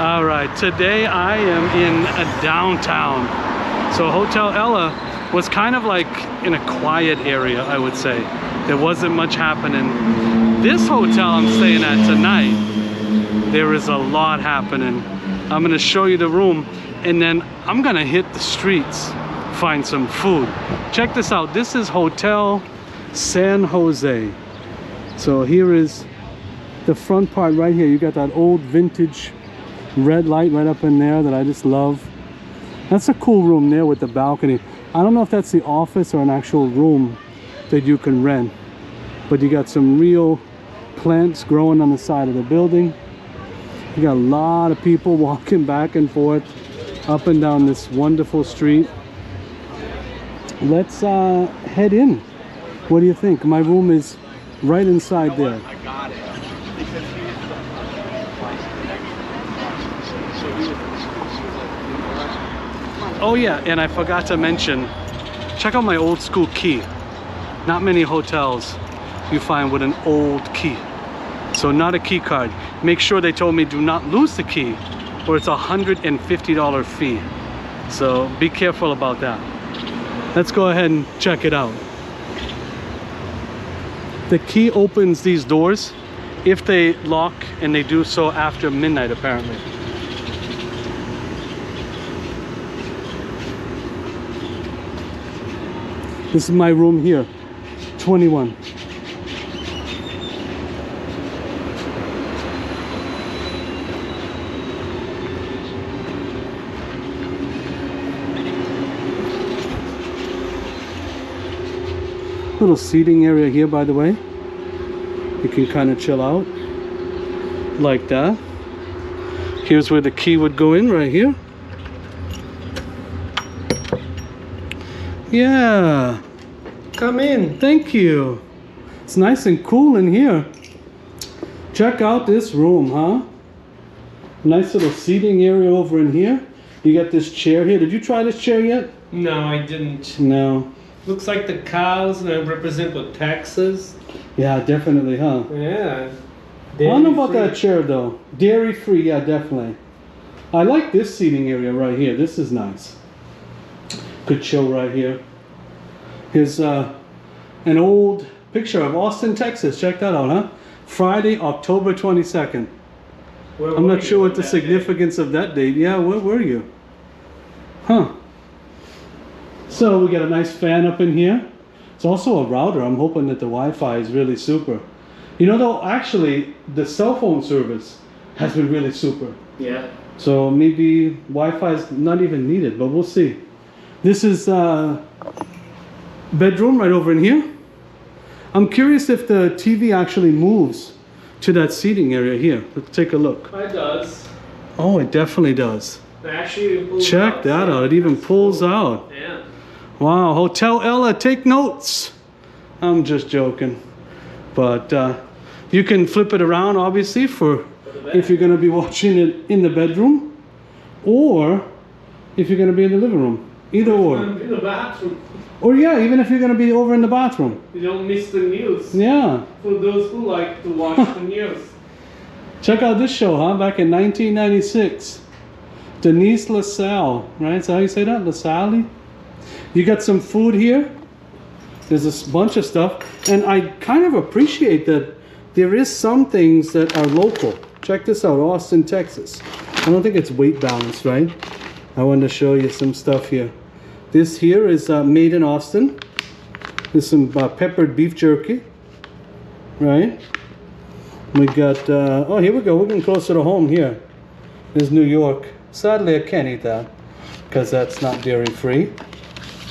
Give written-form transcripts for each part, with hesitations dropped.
All right, today I am in a downtown. So Hotel Ella was kind of like in a quiet area, I would say. There wasn't much happening. This hotel I'm staying at tonight, there is a lot happening. I'm gonna show you the room and then I'm gonna hit the streets, find some food. Check this out, this is Hotel San Jose. So here is the front part right here. You got that old vintage red light right up in there that I just love. That's a cool room there with the balcony. I don't know if that's the office or an actual room that you can rent, but you got some real plants growing on the side of the building. You got a lot of people walking back and forth up and down this wonderful street. Let's head in. What do you think? My room is right inside there. I got it. Oh yeah, and I forgot to mention, check out my old school key. Not many hotels you find with an old key. So not a key card. Make sure they told me do not lose the key or it's $150 fee. So be careful about that. Let's go ahead and check it out. The key opens these doors if they lock, and they do so after midnight apparently. This is my room here, 21. Little seating area here, by the way. You can kind of chill out like that. Here's where the key would go in, right here. Yeah, come in. Thank you. It's nice and cool in here. Check out this room, huh? Nice little seating area over in here. You got this chair here. Did you try this chair yet? No, I didn't. No. Looks like the cows represent what Texas. Yeah, definitely, huh? Yeah. I don't know about that chair though. Dairy free, yeah, definitely. I like this seating area right here. This is nice. Could chill right here. Here's an old picture of Austin, Texas. Check that out, huh? Friday, October 22nd. I'm not sure what the significance of that date. Yeah, where were you? Huh. So we got a nice fan up in here. It's also a router. I'm hoping that the Wi-Fi is really super. You know though, actually, the cell phone service has been really super. Yeah. So maybe Wi-Fi is not even needed, but we'll see. This is bedroom right over in here. I'm curious if the TV actually moves to that seating area here. Let's take a look. It does. Oh, it definitely does. Actually, check that out. It even pulls out. Yeah. Wow, Hotel Ella, take notes. I'm just joking. But you can flip it around, obviously, for if you're going to be watching it in the bedroom, or if you're going to be in the living room. Either or. In the bathroom. Or yeah, even if you're going to be over in the bathroom. You don't miss the news. Yeah. For those who like to watch the news. Check out this show, huh? Back in 1996. Denise LaSalle, right? Is that how you say that? LaSalle? You got some food here. There's a bunch of stuff. And I kind of appreciate that there is some things that are local. Check this out, Austin, Texas. I don't think it's weight balanced, right? I wanted to show you some stuff here. This here is made in Austin. There's some peppered beef jerky, right? We got, oh, here we go. We're getting closer to home here. There's New York. Sadly, I can't eat that because that's not dairy free.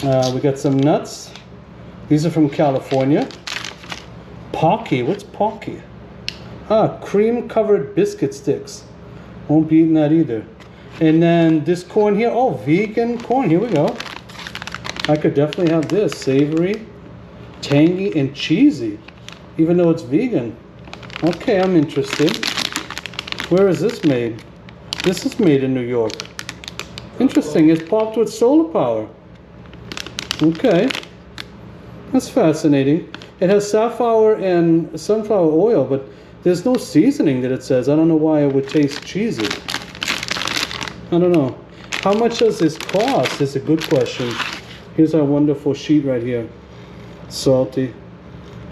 We got some nuts. These are from California. Pocky, what's Pocky? Ah, cream covered biscuit sticks. Won't be eating that either. And then this corn here, oh, vegan corn, here we go. I could definitely have this, savory, tangy, and cheesy, even though it's vegan. Okay, I'm interested. Where is this made? This is made in New York. Interesting, it's popped with solar power. Okay, that's fascinating. It has safflower and sunflower oil, but there's no seasoning that it says. I don't know why it would taste cheesy. I don't know. How much does this cost? Is a good question. Here's our wonderful sheet right here. Salty.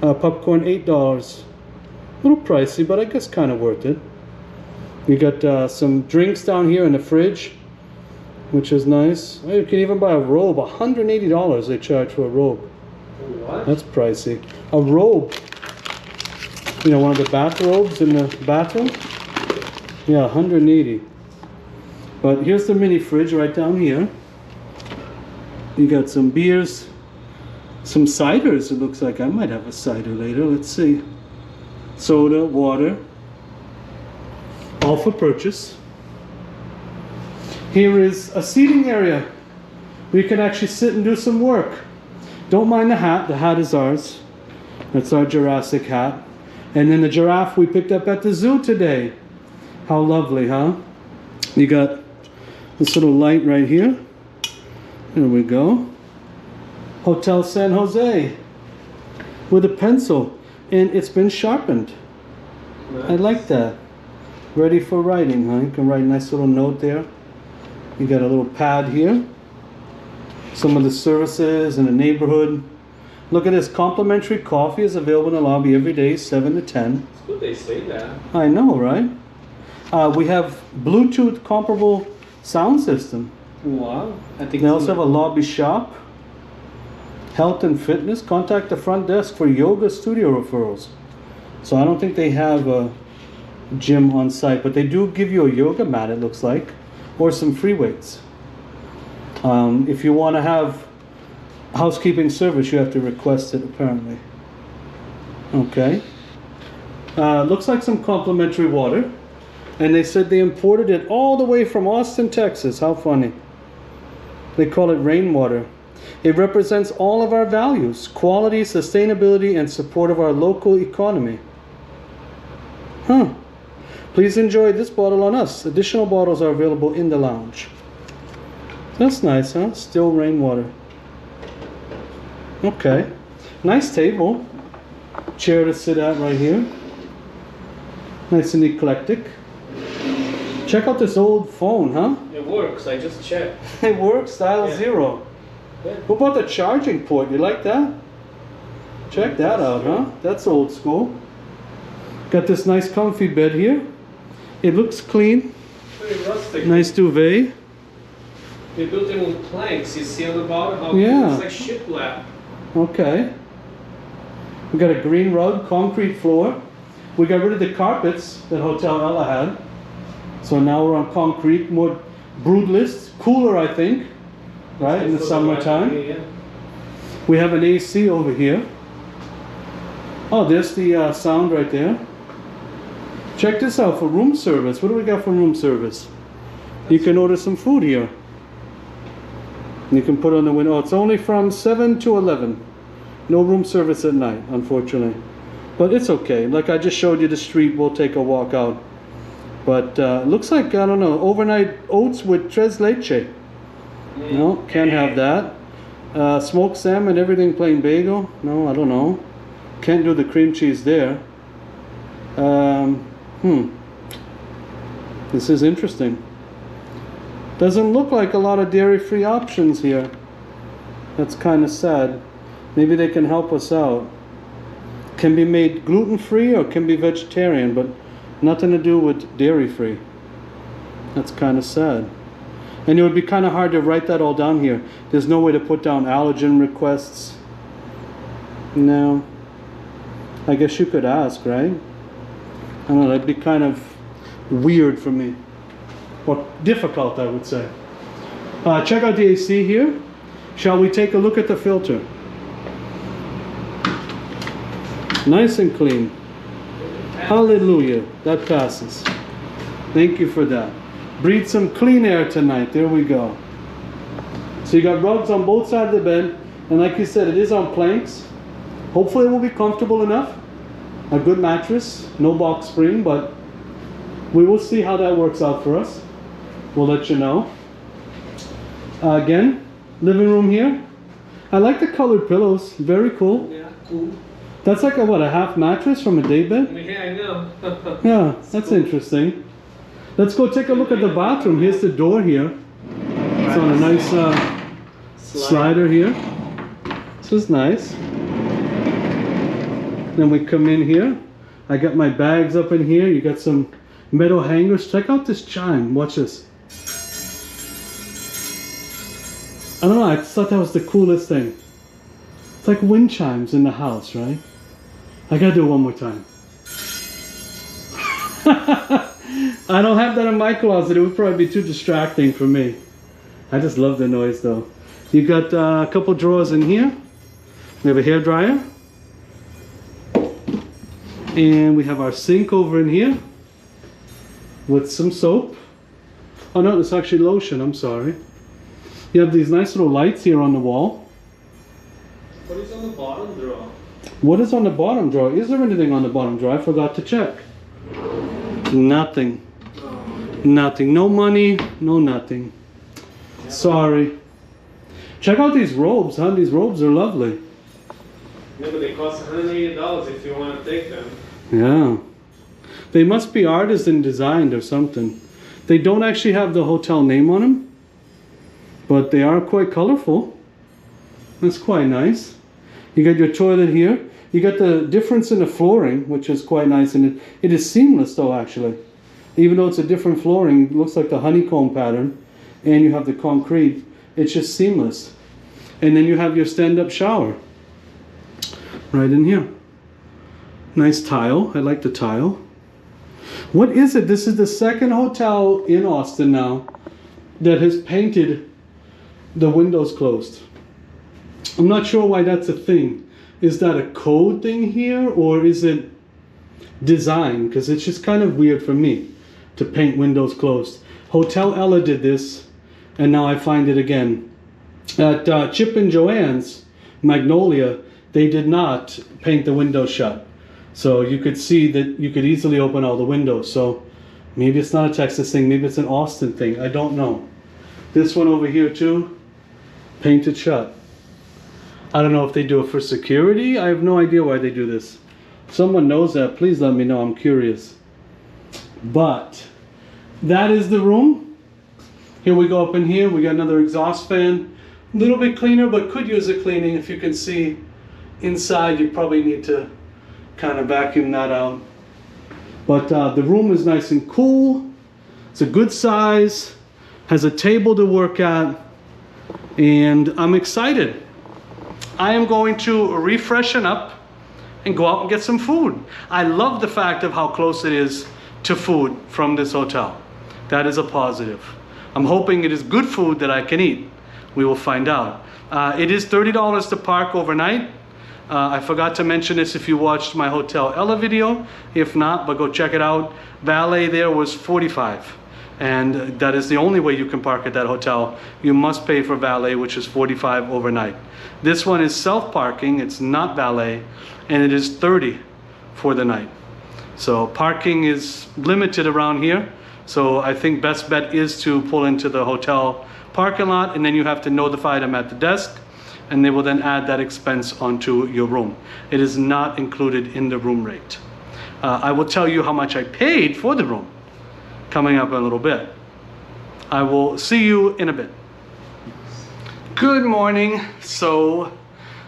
Popcorn, $8. A little pricey, but I guess kind of worth it. You got some drinks down here in the fridge, which is nice. You can even buy a robe. $180 they charge for a robe. What? That's pricey. A robe. You know, one of the bathrobes in the bathroom. Yeah, $180. But here's the mini fridge right down here. You got some beers, some ciders. It looks like I might have a cider later. Let's see. Soda, water. All for purchase. Here is a seating area where you can actually sit and do some work. Don't mind the hat. The hat is ours. That's our Jurassic hat. And then the giraffe we picked up at the zoo today. How lovely, huh? You got this little light right here. There we go. Hotel San Jose with a pencil, and it's been sharpened. Nice. I like that. Ready for writing, huh? You can write a nice little note there. You got a little pad here. Some of the services in the neighborhood. Look at this. Complimentary coffee is available in the lobby every day, 7 to 10. It's good they say that. I know, right? We have Bluetooth comparable sound system. Wow. I think They also have a lobby shop. Health and fitness. Contact the front desk for yoga studio referrals. So I don't think they have a gym on site, but they do give you a yoga mat, it looks like, or some free weights. If you want to have housekeeping service, you have to request it, apparently. Okay. Looks like some complimentary water. And they said they imported it all the way from Austin, Texas. How funny. They call it rainwater. It represents all of our values: quality, sustainability, and support of our local economy. Huh. Please enjoy this bottle on us. Additional bottles are available in the lounge. That's nice, huh? Still rainwater. Okay. Nice table. Chair to sit at right here. Nice and eclectic. Check out this old phone, huh? It works. I just checked. It works, dial Yeah. 0. Yeah. What about the charging port? You like that? Check that out, huh? That's old school. Got this nice comfy bed here. It looks clean. Very rustic. Nice duvet. They built it with planks. You see on the bottom how Yeah. it's like shiplap. Okay. We got a green rug, concrete floor. We got rid of the carpets that Hotel Ella had. So now we're on concrete, more broodless, cooler I think, right, in the summertime. Yeah. We have an AC over here. Oh, there's the sound right there. Check this out for room service. What do we got for room service? You can order some food here. You can put on the window. It's only from 7 to 11. No room service at night, unfortunately. But it's okay. Like I just showed you the street, we'll take a walk out. But looks like, I don't know, overnight oats with tres leche. No, can't have that. Smoked salmon, everything plain bagel. No, I don't know. Can't do the cream cheese there. This is interesting. Doesn't look like a lot of dairy-free options here. That's kind of sad. Maybe they can help us out. Can be made gluten-free or can be vegetarian, but nothing to do with dairy-free. That's kind of sad. And it would be kind of hard to write that all down here. There's no way to put down allergen requests. No. I guess you could ask, right? I don't know, that'd be kind of weird for me. Or difficult, I would say. Check out the AC here. Shall we take a look at the filter? Nice and clean. Hallelujah. That passes. Thank you for that. Breathe some clean air tonight. There we go. So you got rugs on both sides of the bed. And like you said, it is on planks. Hopefully it will be comfortable enough. A good mattress. No box spring, but we will see how that works out for us. We'll let you know. Again, living room here. I like the colored pillows. Very cool. Yeah, cool. That's like a half mattress from a day bed? Yeah, I know. Yeah, that's interesting. Let's go take a look at the bathroom. Here's the door here. It's on a nice slider here. This is nice. Then we come in here. I got my bags up in here. You got some metal hangers. Check out this chime. Watch this. I don't know. I just thought that was the coolest thing. It's like wind chimes in the house, right? I gotta do it one more time. I don't have that in my closet. It would probably be too distracting for me. I just love the noise though. You got a couple drawers in here. We have a hair dryer. And we have our sink over in here with some soap. Oh no, it's actually lotion, I'm sorry. You have these nice little lights here on the wall. What is on the bottom drawer? What is on the bottom drawer? Is there anything on the bottom drawer? I forgot to check. Nothing. Nothing. No money, no nothing. Sorry. Check out these robes, huh? These robes are lovely. Yeah, but they cost $180 if you want to take them. Yeah. They must be artisan designed or something. They don't actually have the hotel name on them, but they are quite colorful. That's quite nice. You got your toilet here. You got the difference in the flooring, which is quite nice, and it is seamless though actually. Even though it's a different flooring, it looks like the honeycomb pattern, and you have the concrete, it's just seamless. And then you have your stand-up shower right in here. Nice tile. I like the tile. What is it? This is the second hotel in Austin now that has painted the windows closed. I'm not sure why that's a thing. Is that a code thing here, or is it design? Because it's just kind of weird for me to paint windows closed. Hotel Ella did this, and now I find it again. At Chip and Joanne's, Magnolia, they did not paint the windows shut. So you could see that you could easily open all the windows. So maybe it's not a Texas thing, maybe it's an Austin thing, I don't know. This one over here too, painted shut. I don't know if they do it for security. I have no idea why they do this. If someone knows that, please let me know, I'm curious. But that is the room. Here we go up in here, we got another exhaust fan. A little bit cleaner, but could use a cleaning. If you can see inside, you probably need to kind of vacuum that out. But the room is nice and cool. It's a good size, has a table to work at, and I'm excited. I am going to refreshen up and go out and get some food. I love the fact of how close it is to food from this hotel. That is a positive. I'm hoping it is good food that I can eat. We will find out. It is $30 to park overnight. I forgot to mention this if you watched my Hotel Ella video. If not, but go check it out. Valet there was $45. And that is the only way you can park at that hotel. You must pay for valet, which is $45 overnight. This one is self-parking, it's not valet, and it is $30 for the night. So parking is limited around here. So I think best bet is to pull into the hotel parking lot, and then you have to notify them at the desk, and they will then add that expense onto your room. It is not included in the room rate. I will tell you how much I paid for the room coming up in a little bit. I will see you in a bit. Good morning. So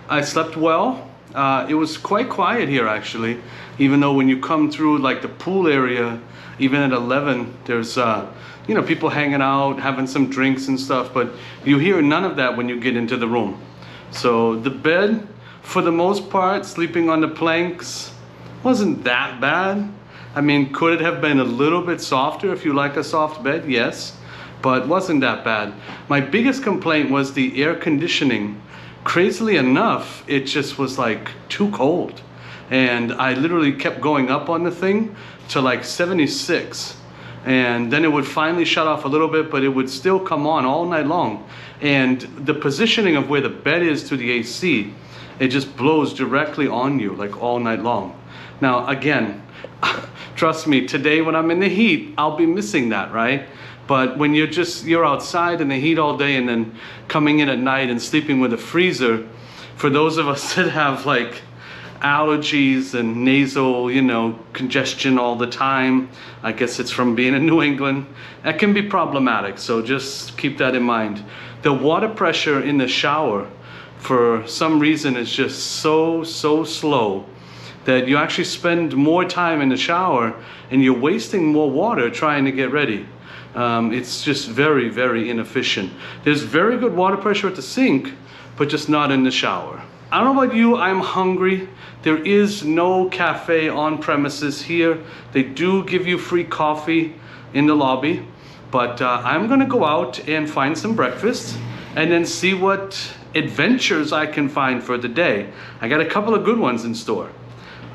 I slept well. It was quite quiet here actually, even though when you come through like the pool area, even at 11, there's you know, people hanging out, having some drinks and stuff, but you hear none of that when you get into the room. So the bed, for the most part, sleeping on the planks, wasn't that bad. I mean, could it have been a little bit softer if you like a soft bed? Yes, but wasn't that bad. My biggest complaint was the air conditioning. Crazily enough, it just was like too cold. And I literally kept going up on the thing to like 76. And then it would finally shut off a little bit, but it would still come on all night long. And the positioning of where the bed is to the AC, it just blows directly on you like all night long. Now, again, trust me, today when I'm in the heat, I'll be missing that, right? But when you're outside in the heat all day and then coming in at night and sleeping with a freezer, for those of us that have like allergies and nasal, congestion all the time. I guess it's from being in New England. That can be problematic, so just keep that in mind. The water pressure in the shower, for some reason, is just so slow that you actually spend more time in the shower and you're wasting more water trying to get ready. It's just very, very inefficient. There's very good water pressure at the sink, but just not in the shower. I don't know about you, I'm hungry. There is no cafe on premises here. They do give you free coffee in the lobby, but I'm gonna go out and find some breakfast and then see what adventures I can find for the day. I got a couple of good ones in store.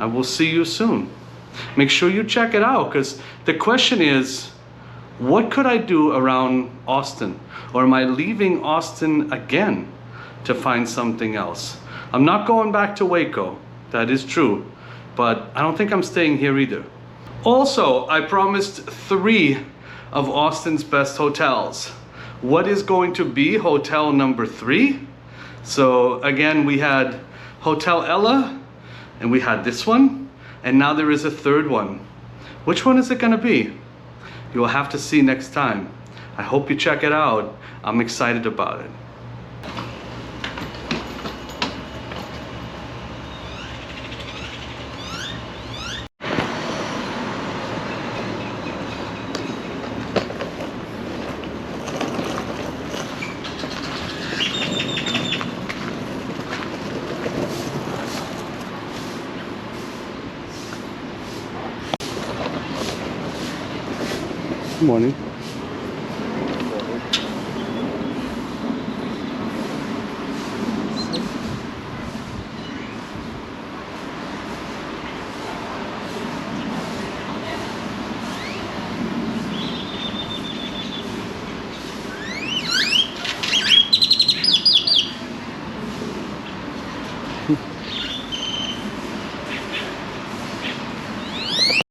I will see you soon. Make sure you check it out, because the question is, what could I do around Austin? Or am I leaving Austin again to find something else? I'm not going back to Waco, that is true, but I don't think I'm staying here either. Also, I promised 3 of Austin's best hotels. What is going to be hotel number 3? So again, we had Hotel Ella, and we had this one, and now there is a 3rd one. Which one is it gonna be? You will have to see next time. I hope you check it out. I'm excited about it. Good morning.